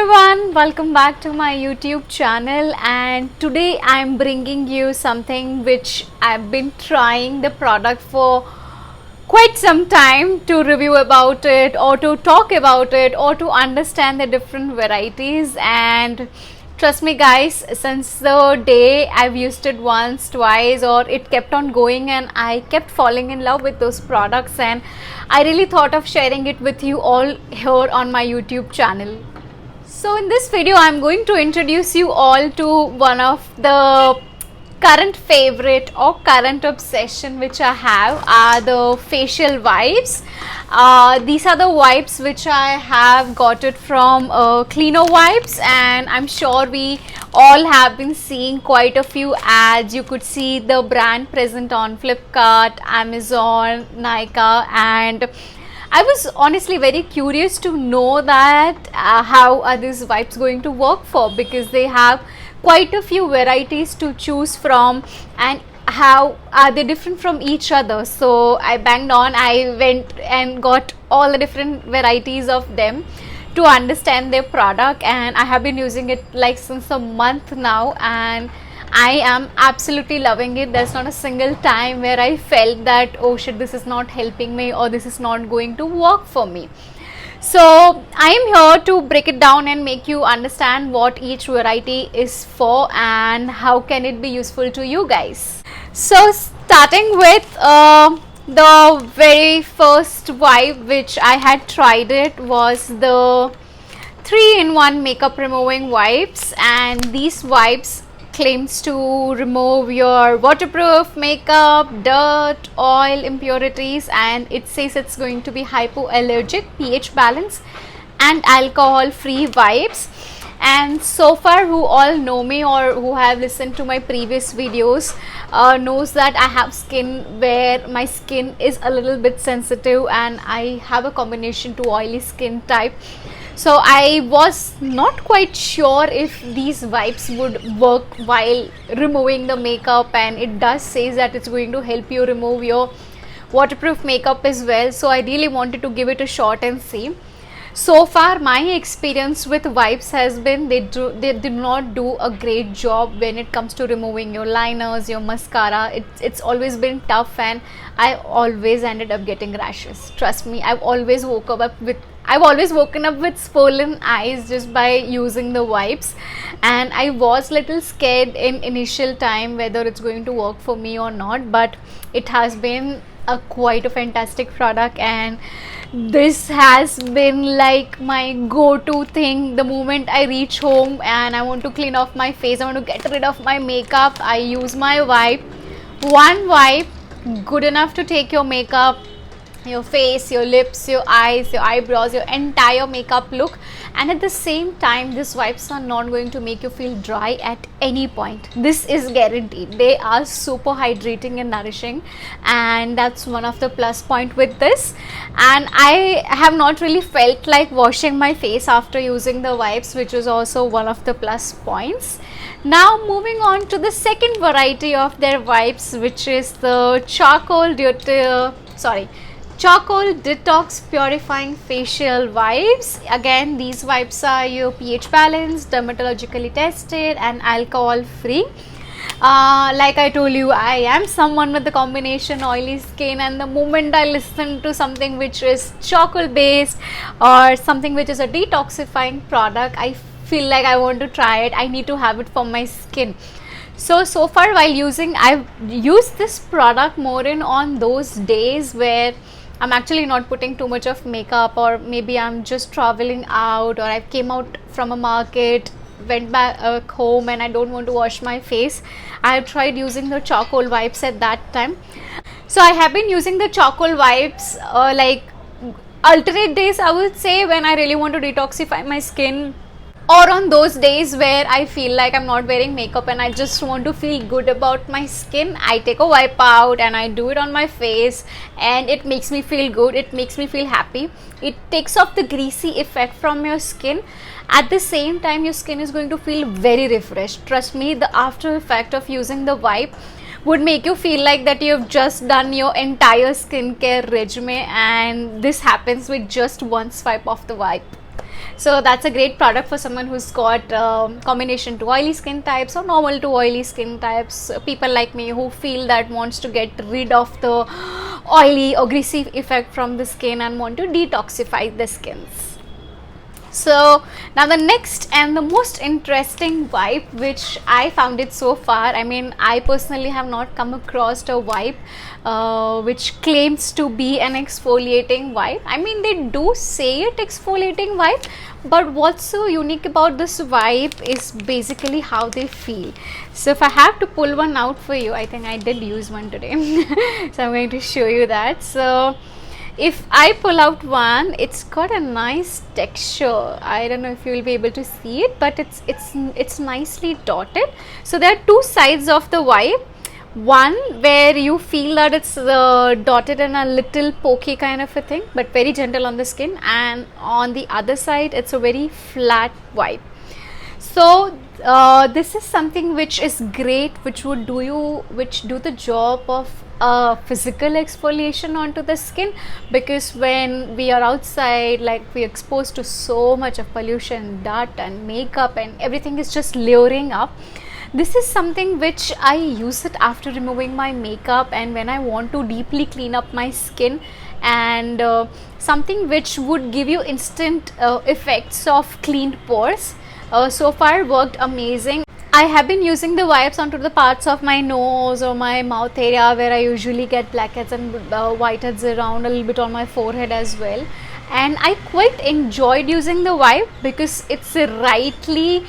everyone, welcome back to my YouTube channel, and today I'm bringing you something which I've been trying the product for quite some time to review about it or to talk about it or to understand the different varieties. And trust me guys, since the day I've used it once, twice, or it kept on going and I kept falling in love with those products, and I really thought of sharing it with you all here on my YouTube channel. So in this video I'm going to introduce you all to one of the current favorite or current obsession which I have are the facial wipes. These are the wipes which I have got it from KLEENOWIPES, and I'm sure we all have been seeing quite a few ads. You could see the brand present on Flipkart, Amazon, Nykaa, and I was honestly very curious to know that how are these wipes going to work for, because they have quite a few varieties to choose from and how are they different from each other. So I banged on, I went and got all the different varieties of them to understand their product, and I have been using it like since a month now, and I am absolutely loving it. There's not a single time where I felt that, oh shit, this is not helping me or this is not going to work for me. So I am here to break it down and make you understand what each variety is for and how can it be useful to you guys. So starting with the very first wipe which I had tried, it was the 3-in-1 makeup removing wipes, and these wipes claims to remove your waterproof makeup, dirt, oil, impurities, and it says it's going to be hypoallergic, pH balance and alcohol free wipes. And so far, who all know me or who have listened to my previous videos knows that I have skin where my skin is a little bit sensitive and I have a combination to oily skin type. So I was not quite sure if these wipes would work while removing the makeup, and it does say that it's going to help you remove your waterproof makeup as well. So I really wanted to give it a shot and see. So far my experience with wipes has been they do not do a great job when it comes to removing your liners, your mascara. It's always been tough, and I always ended up getting rashes. Trust me, I've always woken up with swollen eyes just by using the wipes, and I was little scared in initial time whether it's going to work for me or not, but it has been quite a fantastic product, and this has been like my go-to thing. The moment I reach home and I want to clean off my face, I want to get rid of my makeup, I use my wipe. One wipe good enough to take your makeup, your face, your lips, your eyes, your eyebrows, your entire makeup look, and at the same time these wipes are not going to make you feel dry at any point. This is guaranteed. They are super hydrating and nourishing, and that's one of the plus point with this. And I have not really felt like washing my face after using the wipes, which is also one of the plus points. Now moving on to the second variety of their wipes, which is the charcoal detox purifying facial wipes. Again, these wipes are your pH balanced, dermatologically tested and alcohol free. Like I told you, I am someone with the combination oily skin, and the moment I listen to something which is charcoal based or something which is a detoxifying product, I feel like I want to try it. I need to have it for my skin. So far while using, I've used this product more on those days where I'm actually not putting too much of makeup, or maybe I'm just traveling out, or I came out from a market, went back home and I don't want to wash my face. I have tried using the charcoal wipes at that time. So I have been using the charcoal wipes like alternate days, I would say, when I really want to detoxify my skin, or on those days where I feel like I'm not wearing makeup and I just want to feel good about my skin. I take a wipe out and I do it on my face, and it makes me feel good, it makes me feel happy. It takes off the greasy effect from your skin. At the same time, your skin is going to feel very refreshed. Trust me, the after effect of using the wipe would make you feel like that you've just done your entire skincare regimen, and this happens with just one swipe of the wipe. So that's a great product for someone who's got combination to oily skin types or normal to oily skin types, people like me who feel that wants to get rid of the oily or greasy effect from the skin and want to detoxify the skins. So now the next and the most interesting wipe which I found it so far, I mean, I personally have not come across a wipe which claims to be an exfoliating wipe. I mean, they do say it exfoliating wipe, but what's so unique about this wipe is basically how they feel. So if I have to pull one out for you, I think I did use one today. So I'm going to show you that. So if I pull out one, it's got a nice texture. I don't know if you will be able to see it, but it's nicely dotted. So there are two sides of the wipe. One where you feel that it's dotted in a little pokey kind of a thing, but very gentle on the skin, and on the other side it's a very flat wipe. So this is something which is great, which do the job of physical exfoliation onto the skin, because when we are outside, like, we are exposed to so much of pollution, dirt and makeup, and everything is just layering up. This is something which I use it after removing my makeup and when I want to deeply clean up my skin, and something which would give you instant effects of cleaned pores. So far worked amazing. I have been using the wipes onto the parts of my nose or my mouth area where I usually get blackheads and whiteheads around, a little bit on my forehead as well. And I quite enjoyed using the wipe because it's rightly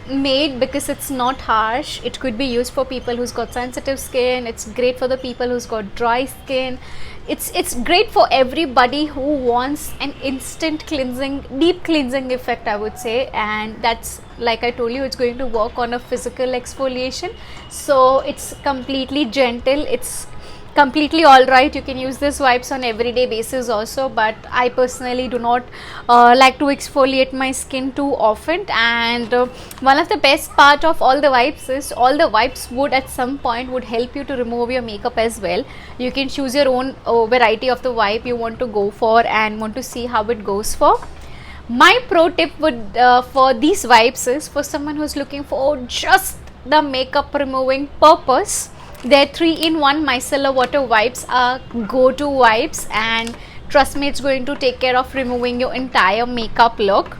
made, because it's not harsh. It could be used for people who's got sensitive skin. It's great for the people who's got dry skin. It's great for everybody who wants an instant cleansing, deep cleansing effect, I would say. And that's, like I told you, it's going to work on a physical exfoliation. So it's completely gentle. It's completely alright. You can use this wipes on everyday basis also, but I personally do not like to exfoliate my skin too often. And one of the best part of all the wipes is all the wipes would at some point would help you to remove your makeup as well. You can choose your own variety of the wipe you want to go for and want to see how it goes for. My pro tip would for these wipes is for someone who's looking for just the makeup removing purpose. Their 3-in-1 micellar water wipes are go-to wipes, and trust me, it's going to take care of removing your entire makeup look.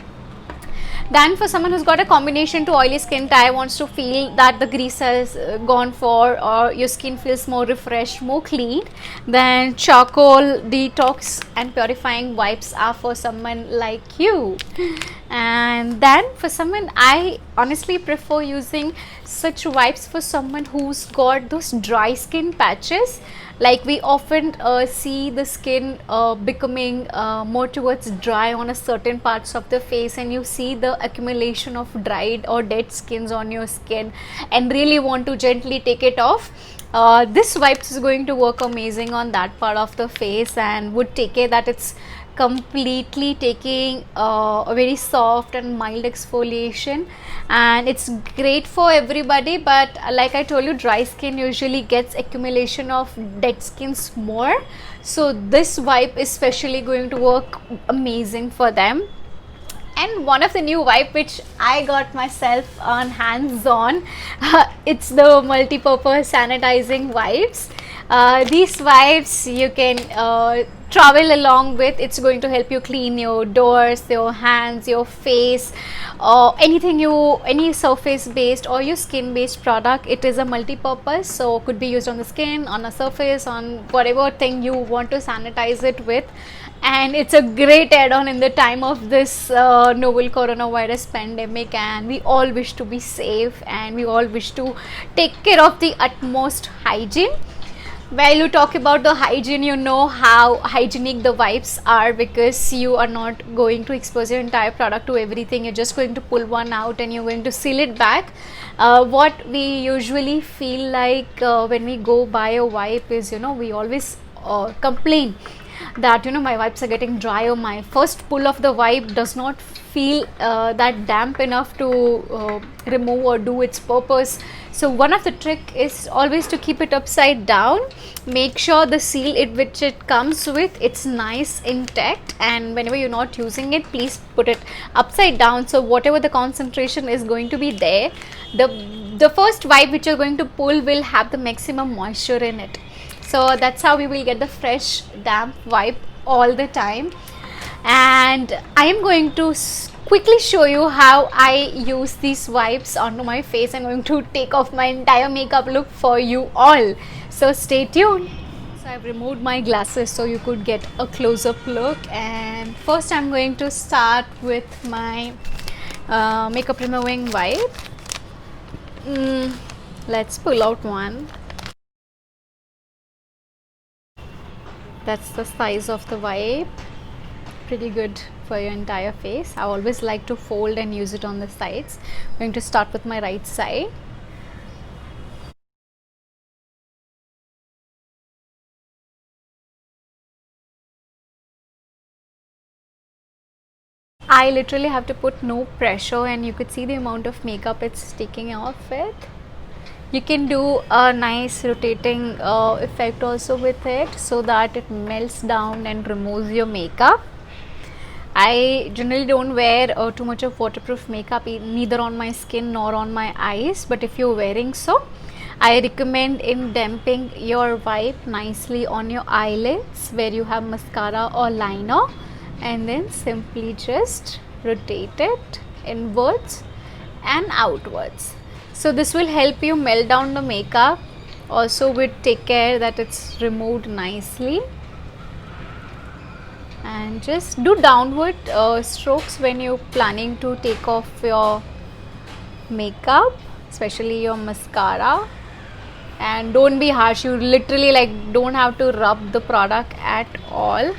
Then for someone who's got a combination to oily skin type, wants to feel that the grease has gone for, or your skin feels more refreshed, more clean, then charcoal detox and purifying wipes are for someone like you. And then for someone, I honestly prefer using such wipes for someone who's got those dry skin patches. Like, we often see the skin becoming more towards dry on a certain parts of the face, and you see the accumulation of dried or dead skins on your skin and really want to gently take it off. This wipes is going to work amazing on that part of the face and would take care that it's completely taking a very soft and mild exfoliation, and it's great for everybody. But like I told you, dry skin usually gets accumulation of dead skins more, so this wipe is especially going to work amazing for them. And one of the new wipe which I got myself on hands on, it's the multi-purpose sanitizing wipes. These wipes you can travel along with. It's going to help you clean your doors, your hands, your face, any surface based or your skin based product. It is a multi-purpose, so could be used on the skin, on a surface, on whatever thing you want to sanitize it with. And it's a great add-on in the time of this novel coronavirus pandemic, and we all wish to be safe and we all wish to take care of the utmost hygiene. While you talk about the hygiene, you know how hygienic the wipes are, because you are not going to expose your entire product to everything. You're just going to pull one out and you're going to seal it back. What we usually feel like when we go buy a wipe is, we always complain that my wipes are getting dry, or my first pull of the wipe does not feel that damp enough to remove or do its purpose. So one of the trick is always to keep it upside down. Make sure the seal which it comes with, it's nice intact, and whenever you're not using it, please put it upside down, so whatever the concentration is going to be there, the first wipe which you're going to pull will have the maximum moisture in it. So that's how we will get the fresh damp wipe all the time. And I am going to quickly show you how I use these wipes onto my face. I'm going to take off my entire makeup look for you all, so stay tuned. So I've removed my glasses so you could get a close-up look, and first I'm going to start with my makeup removing wipe. Let's pull out one. That's the size of the wipe. Pretty good for your entire face. I always like to fold and use it on the sides. I'm going to start with my right side. I literally have to put no pressure, and you could see the amount of makeup it's sticking off it. You can do a nice rotating effect also with it, so that it melts down and removes your makeup. I generally don't wear too much of waterproof makeup, neither on my skin nor on my eyes, but if you're wearing so, I recommend in damping your wipe nicely on your eyelids where you have mascara or liner, and then simply just rotate it inwards and outwards. So this will help you melt down the makeup. Also would take care that it's removed nicely. And just do downward strokes when you're planning to take off your makeup, especially your mascara, and don't be harsh. You literally don't have to rub the product at all.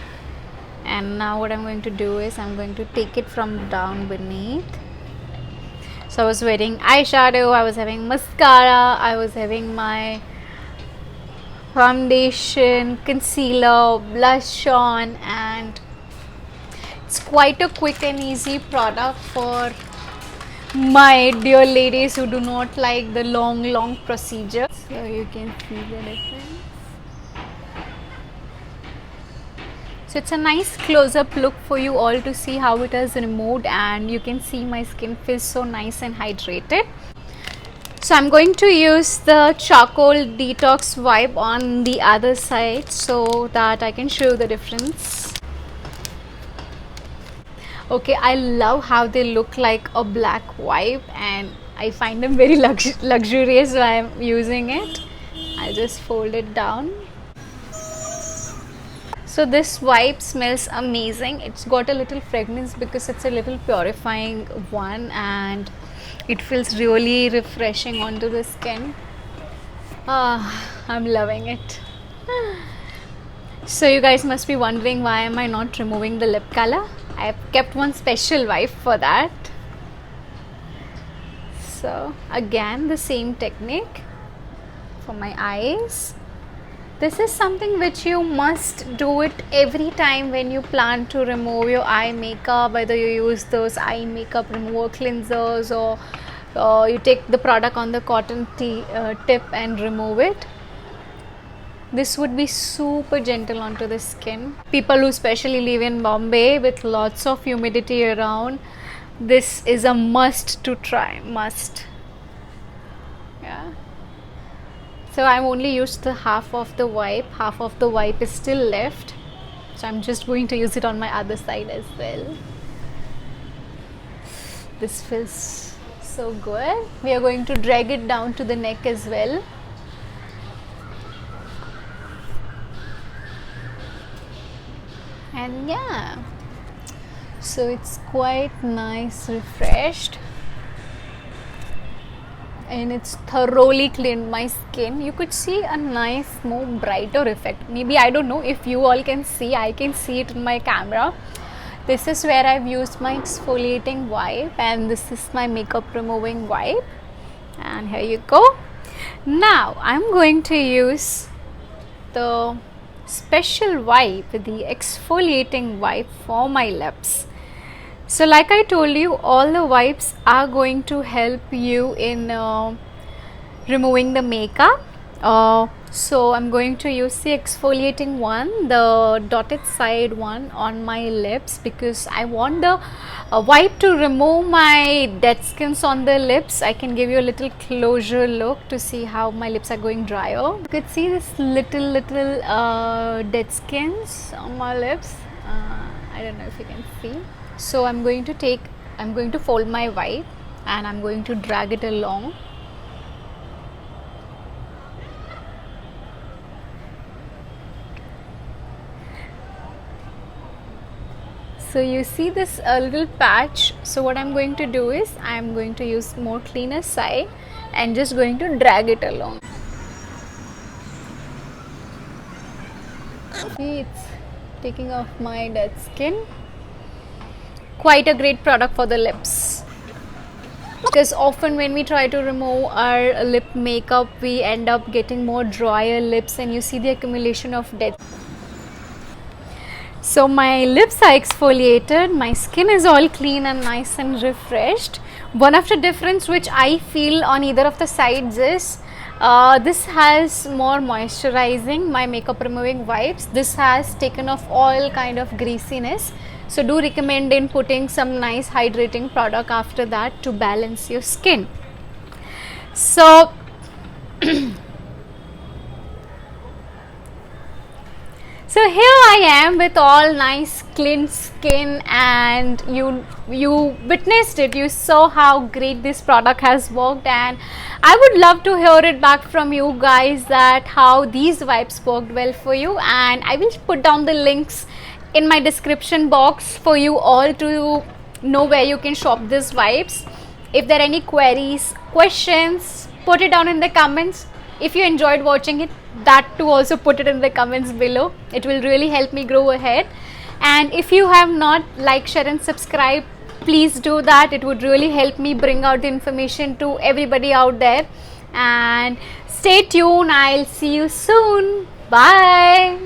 And now what I'm going to do is I'm going to take it from down beneath. So I was wearing eyeshadow, I was having mascara, I was having my foundation, concealer, blush on, and it's quite a quick and easy product for my dear ladies who do not like the long procedure. So you can see the difference. So it's a nice close-up look for you all to see how it is removed, and you can see my skin feels so nice and hydrated. So I'm going to use the charcoal detox wipe on the other side so that I can show you the difference. Okay, I love how they look like a black wipe, and I find them very luxurious while I'm using it. I'll just fold it down. So this wipe smells amazing. It's got a little fragrance because it's a little purifying one, and it feels really refreshing onto the skin. I'm loving it. So you guys must be wondering, why am I not removing the lip color? I have kept one special wipe for that. So again, the same technique for my eyes. This is something which you must do it every time when you plan to remove your eye makeup, whether you use those eye makeup remover cleansers or you take the product on the cotton tip and remove it. This would be super gentle onto the skin. People who especially live in Bombay with lots of humidity around, this is a must to try, must. Yeah. So I've only used the half of the wipe is still left, so I'm just going to use it on my other side as well. This feels so good. We are going to drag it down to the neck as well. And yeah, so it's quite nice, refreshed, and it's thoroughly cleaned my skin. You could see a nice, more brighter effect. Maybe, I don't know if you all can see, I can see it in my camera. This is where I've used my exfoliating wipe, and this is my makeup removing wipe, and here you go. Now I'm going to use the special wipe, the exfoliating wipe for my lips. So like I told you, all the wipes are going to help you in removing the makeup. So I'm going to use the exfoliating one, the dotted side one on my lips, because I want the wipe to remove my dead skins on the lips. I can give you a little closer look to see how my lips are going drier. You could see this little dead skins on my lips. I don't know if you can see. So I'm going to fold my wipe and I'm going to drag it along. So you see this little patch. So what I'm going to do is I'm going to use more cleaner side and just going to drag it along. See, it's taking off my dead skin. Quite a great product for the lips, because often when we try to remove our lip makeup, we end up getting more drier lips and you see the accumulation of dead. So my lips are exfoliated, my skin is all clean and nice and refreshed. One of the difference which I feel on either of the sides is this has more moisturizing, my makeup removing wipes. This has taken off all kind of greasiness. So do recommend in putting some nice hydrating product after that to balance your skin. So so here I am with all nice clean skin, and you witnessed it, you saw how great this product has worked, and I would love to hear it back from you guys that how these wipes worked well for you, and I will put down the links in my description box for you all to know where you can shop these wipes. If there are any queries, questions, put it down in the comments. If you enjoyed watching it, that too also put it in the comments below. It will really help me grow ahead. And if you have not liked, share and subscribe, please do that. It would really help me bring out the information to everybody out there. And stay tuned. I'll see you soon. Bye.